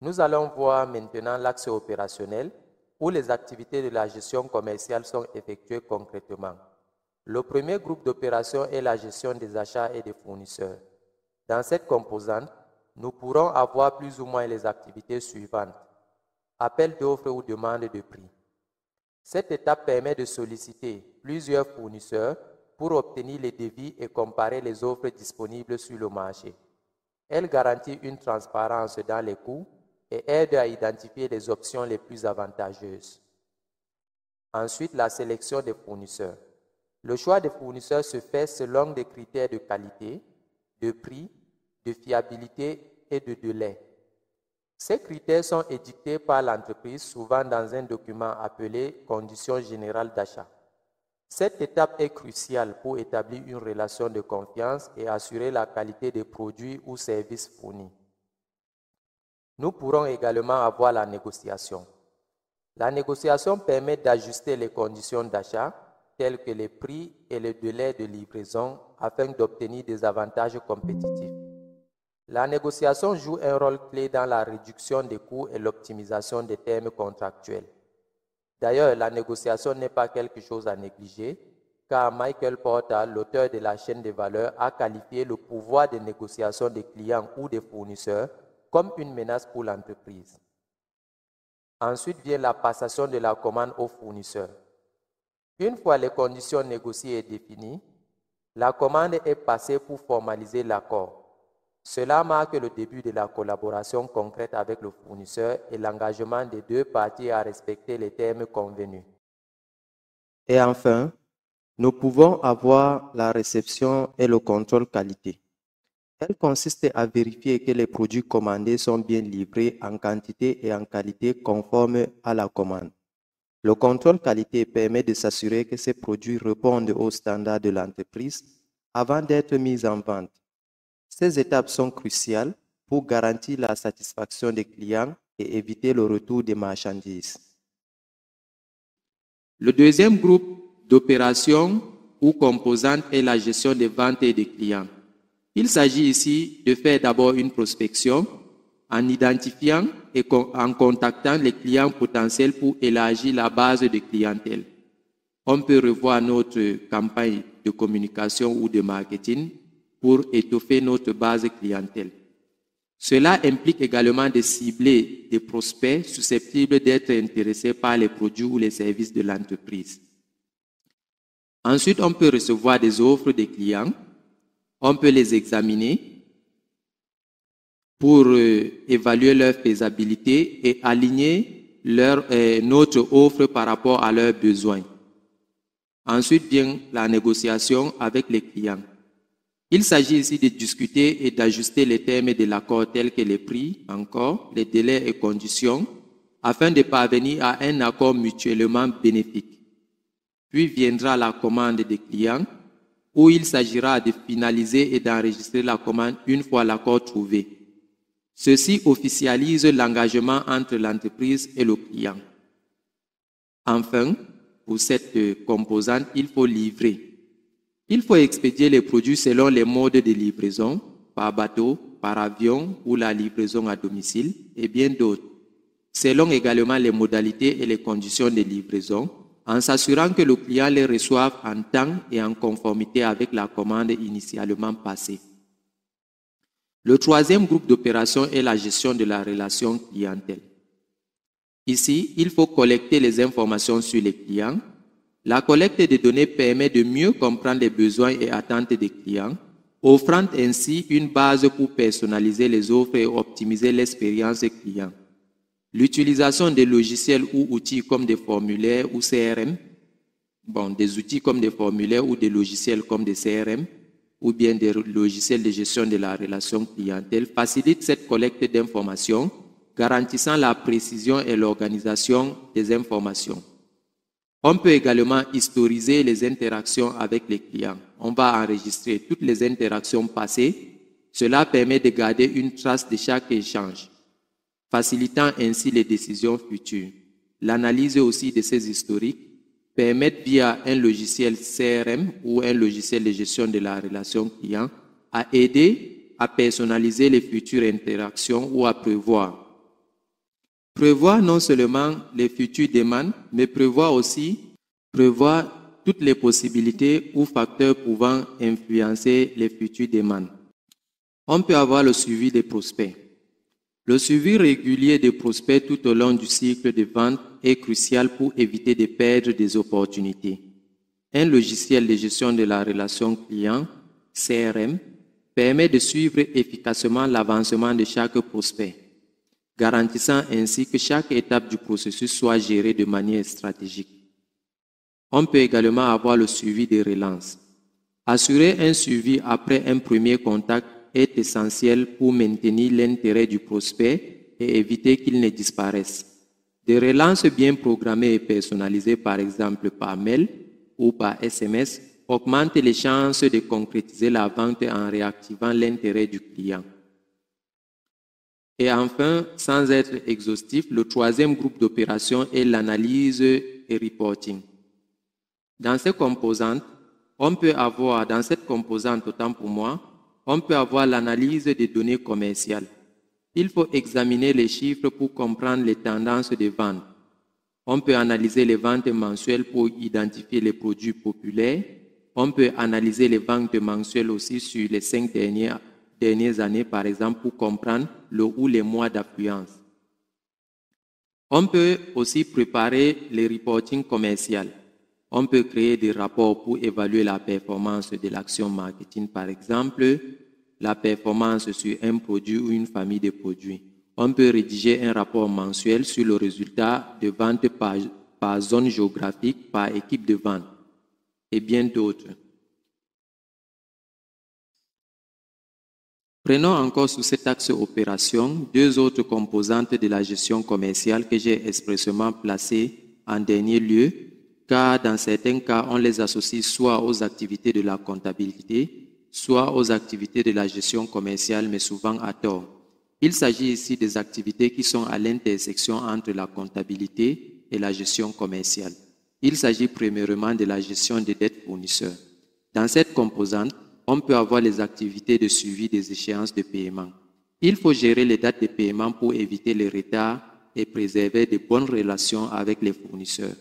Nous allons voir maintenant l'axe opérationnel où les activités de la gestion commerciale sont effectuées concrètement. Le premier groupe d'opérations est la gestion des achats et des fournisseurs. Dans cette composante, nous pourrons avoir plus ou moins les activités suivantes. Appel d'offres ou demande de prix. Cette étape permet de solliciter plusieurs fournisseurs pour obtenir les devis et comparer les offres disponibles sur le marché. Elle garantit une transparence dans les coûts et aide à identifier les options les plus avantageuses. Ensuite, la sélection des fournisseurs. Le choix des fournisseurs se fait selon des critères de qualité, de prix, de fiabilité et de délai. Ces critères sont édictés par l'entreprise, souvent dans un document appelé « Conditions générales d'achat ». Cette étape est cruciale pour établir une relation de confiance et assurer la qualité des produits ou services fournis. Nous pourrons également avoir la négociation. La négociation permet d'ajuster les conditions d'achat, telles que les prix et le délai de livraison, afin d'obtenir des avantages compétitifs. La négociation joue un rôle clé dans la réduction des coûts et l'optimisation des termes contractuels. D'ailleurs, la négociation n'est pas quelque chose à négliger, car Michael Porter, l'auteur de la chaîne de valeur, a qualifié le pouvoir de négociation des clients ou des fournisseurs comme une menace pour l'entreprise. Ensuite vient la passation de la commande au fournisseur. Une fois les conditions négociées et définies, la commande est passée pour formaliser l'accord. Cela marque le début de la collaboration concrète avec le fournisseur et l'engagement des deux parties à respecter les termes convenus. Et enfin, nous pouvons avoir la réception et le contrôle qualité. Elle consiste à vérifier que les produits commandés sont bien livrés en quantité et en qualité conformes à la commande. Le contrôle qualité permet de s'assurer que ces produits répondent aux standards de l'entreprise avant d'être mis en vente. Ces étapes sont cruciales pour garantir la satisfaction des clients et éviter le retour des marchandises. Le deuxième groupe d'opérations ou composantes est la gestion des ventes et des clients. Il s'agit ici de faire d'abord une prospection en identifiant et en contactant les clients potentiels pour élargir la base de clientèle. On peut revoir notre campagne de communication ou de marketing pour étoffer notre base clientèle. Cela implique également de cibler des prospects susceptibles d'être intéressés par les produits ou les services de l'entreprise. Ensuite, on peut recevoir des offres des clients. On peut les examiner pour évaluer leur faisabilité et aligner notre offre par rapport à leurs besoins. Ensuite vient la négociation avec les clients. Il s'agit ici de discuter et d'ajuster les termes de l'accord tels que les prix, encore, les délais et conditions, afin de parvenir à un accord mutuellement bénéfique. Puis viendra la commande des clients, où il s'agira de finaliser et d'enregistrer la commande une fois l'accord trouvé. Ceci officialise l'engagement entre l'entreprise et le client. Enfin, pour cette composante, il faut livrer. Il faut expédier les produits selon les modes de livraison, par bateau, par avion ou la livraison à domicile, et bien d'autres, selon également les modalités et les conditions de livraison, en s'assurant que le client les reçoive en temps et en conformité avec la commande initialement passée. Le troisième groupe d'opérations est la gestion de la relation clientèle. Ici, il faut collecter les informations sur les clients. La collecte des données permet de mieux comprendre les besoins et attentes des clients, offrant ainsi une base pour personnaliser les offres et optimiser l'expérience client. L'utilisation des logiciels ou outils comme des formulaires ou CRM, des outils comme des formulaires ou des logiciels comme des CRM, ou bien des logiciels de gestion de la relation clientèle, facilite cette collecte d'informations, garantissant la précision et l'organisation des informations. On peut également historiser les interactions avec les clients. On va enregistrer toutes les interactions passées. Cela permet de garder une trace de chaque échange, facilitant ainsi les décisions futures. L'analyse aussi de ces historiques permet via un logiciel CRM ou un logiciel de gestion de la relation client à aider à personnaliser les futures interactions ou à prévoir Prévoir non seulement les futures demandes, mais prévoir toutes les possibilités ou facteurs pouvant influencer les futures demandes. On peut avoir le suivi des prospects. Le suivi régulier des prospects tout au long du cycle de vente est crucial pour éviter de perdre des opportunités. Un logiciel de gestion de la relation client, CRM, permet de suivre efficacement l'avancement de chaque prospect, garantissant ainsi que chaque étape du processus soit gérée de manière stratégique. On peut également avoir le suivi des relances. Assurer un suivi après un premier contact est essentiel pour maintenir l'intérêt du prospect et éviter qu'il ne disparaisse. Des relances bien programmées et personnalisées, par exemple par mail ou par SMS, augmentent les chances de concrétiser la vente en réactivant l'intérêt du client. Et enfin, sans être exhaustif, le troisième groupe d'opérations est l'analyse et reporting. Dans cette composante, on peut avoir l'analyse des données commerciales. Il faut examiner les chiffres pour comprendre les tendances de vente. On peut analyser les ventes mensuelles pour identifier les produits populaires. On peut analyser les ventes mensuelles aussi sur les 5 dernières années, par exemple, pour comprendre le ou les mois d'affluence. On peut aussi préparer les reporting commerciaux. On peut créer des rapports pour évaluer la performance de l'action marketing, par exemple, la performance sur un produit ou une famille de produits. On peut rédiger un rapport mensuel sur le résultat de vente par zone géographique, par équipe de vente et bien d'autres. Prenons encore sous cet axe opération deux autres composantes de la gestion commerciale que j'ai expressément placées en dernier lieu, car dans certains cas, on les associe soit aux activités de la comptabilité, soit aux activités de la gestion commerciale, mais souvent à tort. Il s'agit ici des activités qui sont à l'intersection entre la comptabilité et la gestion commerciale. Il s'agit premièrement de la gestion des dettes fournisseurs. Dans cette composante, on peut avoir les activités de suivi des échéances de paiement. Il faut gérer les dates de paiement pour éviter les retards et préserver de bonnes relations avec les fournisseurs.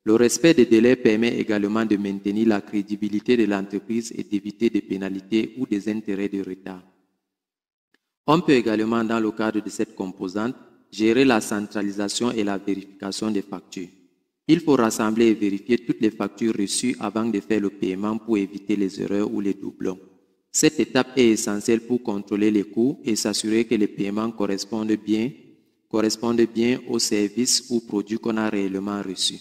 Le respect des délais permet également de maintenir la crédibilité de l'entreprise et d'éviter des pénalités ou des intérêts de retard. On peut également, dans le cadre de cette composante, gérer la centralisation et la vérification des factures. Il faut rassembler et vérifier toutes les factures reçues avant de faire le paiement pour éviter les erreurs ou les doublons. Cette étape est essentielle pour contrôler les coûts et s'assurer que les paiements correspondent bien aux services ou produits qu'on a réellement reçus.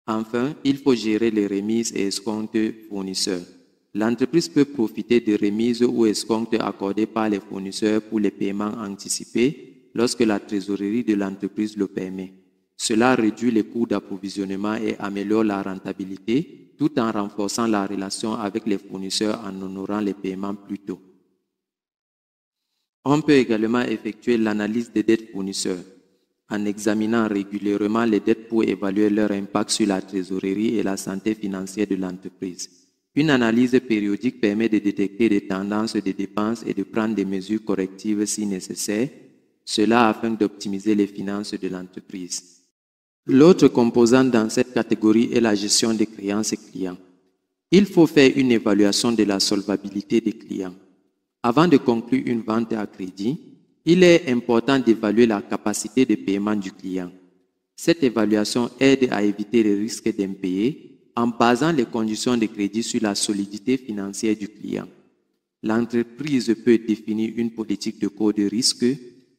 Enfin, il faut gérer les remises et escomptes fournisseurs. L'entreprise peut profiter des remises ou escomptes accordés par les fournisseurs pour les paiements anticipés lorsque la trésorerie de l'entreprise le permet. Cela réduit les coûts d'approvisionnement et améliore la rentabilité tout en renforçant la relation avec les fournisseurs en honorant les paiements plus tôt. On peut également effectuer l'analyse des dettes fournisseurs en examinant régulièrement les dettes pour évaluer leur impact sur la trésorerie et la santé financière de l'entreprise. Une analyse périodique permet de détecter des tendances de dépenses et de prendre des mesures correctives si nécessaire, cela afin d'optimiser les finances de l'entreprise. L'autre composante dans cette catégorie est la gestion des créances clients. Il faut faire une évaluation de la solvabilité des clients. Avant de conclure une vente à crédit, il est important d'évaluer la capacité de paiement du client. Cette évaluation aide à éviter les risques d'impayés en basant les conditions de crédit sur la solidité financière du client. L'entreprise peut définir une politique de cours de risque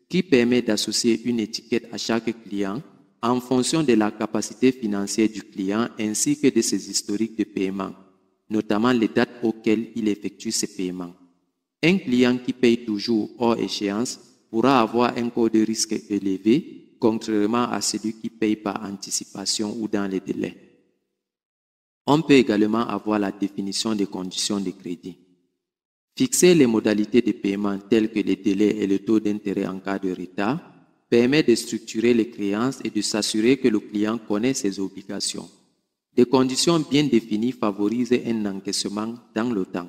qui permet d'associer une étiquette à chaque client en fonction de la capacité financière du client ainsi que de ses historiques de paiement, notamment les dates auxquelles il effectue ses paiements. Un client qui paye toujours hors échéance pourra avoir un cours de risque élevé, contrairement à celui qui paye par anticipation ou dans les délais. On peut également avoir la définition des conditions de crédit. Fixer les modalités de paiement telles que les délais et le taux d'intérêt en cas de retard permet de structurer les créances et de s'assurer que le client connaît ses obligations. Des conditions bien définies favorisent un encaissement dans le temps.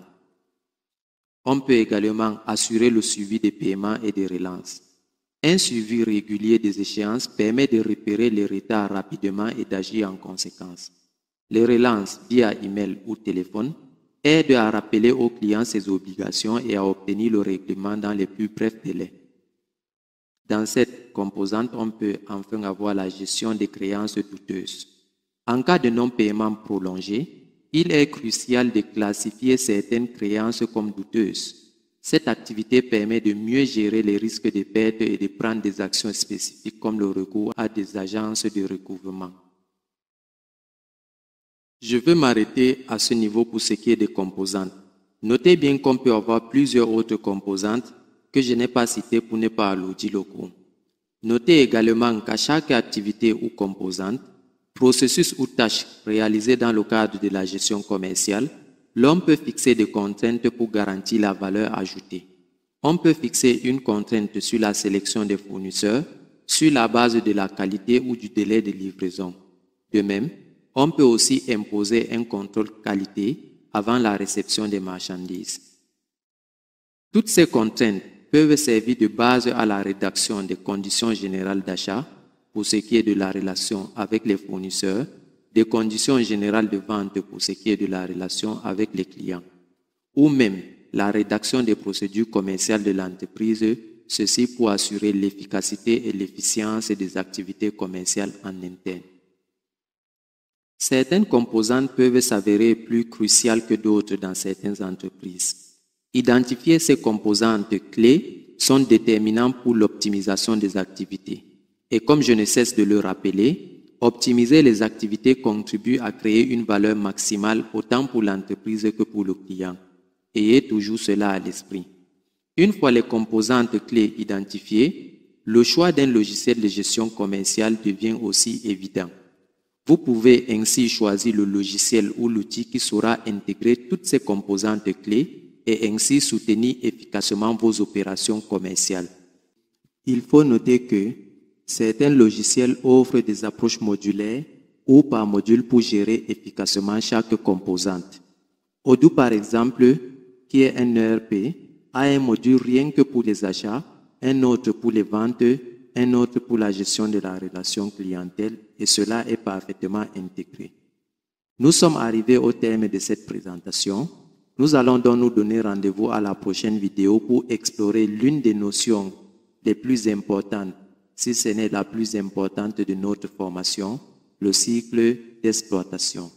On peut également assurer le suivi des paiements et des relances. Un suivi régulier des échéances permet de repérer les retards rapidement et d'agir en conséquence. Les relances via email ou téléphone aident à rappeler aux clients ses obligations et à obtenir le règlement dans les plus brefs délais. Dans cette composante, on peut enfin avoir la gestion des créances douteuses. En cas de non-paiement prolongé, il est crucial de classifier certaines créances comme douteuses. Cette activité permet de mieux gérer les risques de perte et de prendre des actions spécifiques comme le recours à des agences de recouvrement. Je veux m'arrêter à ce niveau pour ce qui est des composantes. Notez bien qu'on peut avoir plusieurs autres composantes que je n'ai pas citées pour ne pas alourdir le cours. Notez également qu'à chaque activité ou composante, processus ou tâche réalisée dans le cadre de la gestion commerciale, l'on peut fixer des contraintes pour garantir la valeur ajoutée. On peut fixer une contrainte sur la sélection des fournisseurs, sur la base de la qualité ou du délai de livraison. De même, on peut aussi imposer un contrôle qualité avant la réception des marchandises. Toutes ces contraintes peuvent servir de base à la rédaction des conditions générales d'achat pour ce qui est de la relation avec les fournisseurs, des conditions générales de vente pour ce qui est de la relation avec les clients, ou même la rédaction des procédures commerciales de l'entreprise, ceci pour assurer l'efficacité et l'efficience des activités commerciales en interne. Certaines composantes peuvent s'avérer plus cruciales que d'autres dans certaines entreprises. Identifier ces composantes clés sont déterminants pour l'optimisation des activités. Et comme je ne cesse de le rappeler, optimiser les activités contribue à créer une valeur maximale autant pour l'entreprise que pour le client. Ayez toujours cela à l'esprit. Une fois les composantes clés identifiées, le choix d'un logiciel de gestion commerciale devient aussi évident. Vous pouvez ainsi choisir le logiciel ou l'outil qui saura intégrer toutes ces composantes clés et ainsi soutenir efficacement vos opérations commerciales. Il faut noter que certains logiciels offrent des approches modulaires ou par module pour gérer efficacement chaque composante. Odoo, par exemple, qui est un ERP, a un module rien que pour les achats, un autre pour les ventes, un autre pour la gestion de la relation clientèle et cela est parfaitement intégré. Nous sommes arrivés au terme de cette présentation. Nous allons donc nous donner rendez-vous à la prochaine vidéo pour explorer l'une des notions les plus importantes, si ce n'est la plus importante de notre formation, le cycle d'exploitation.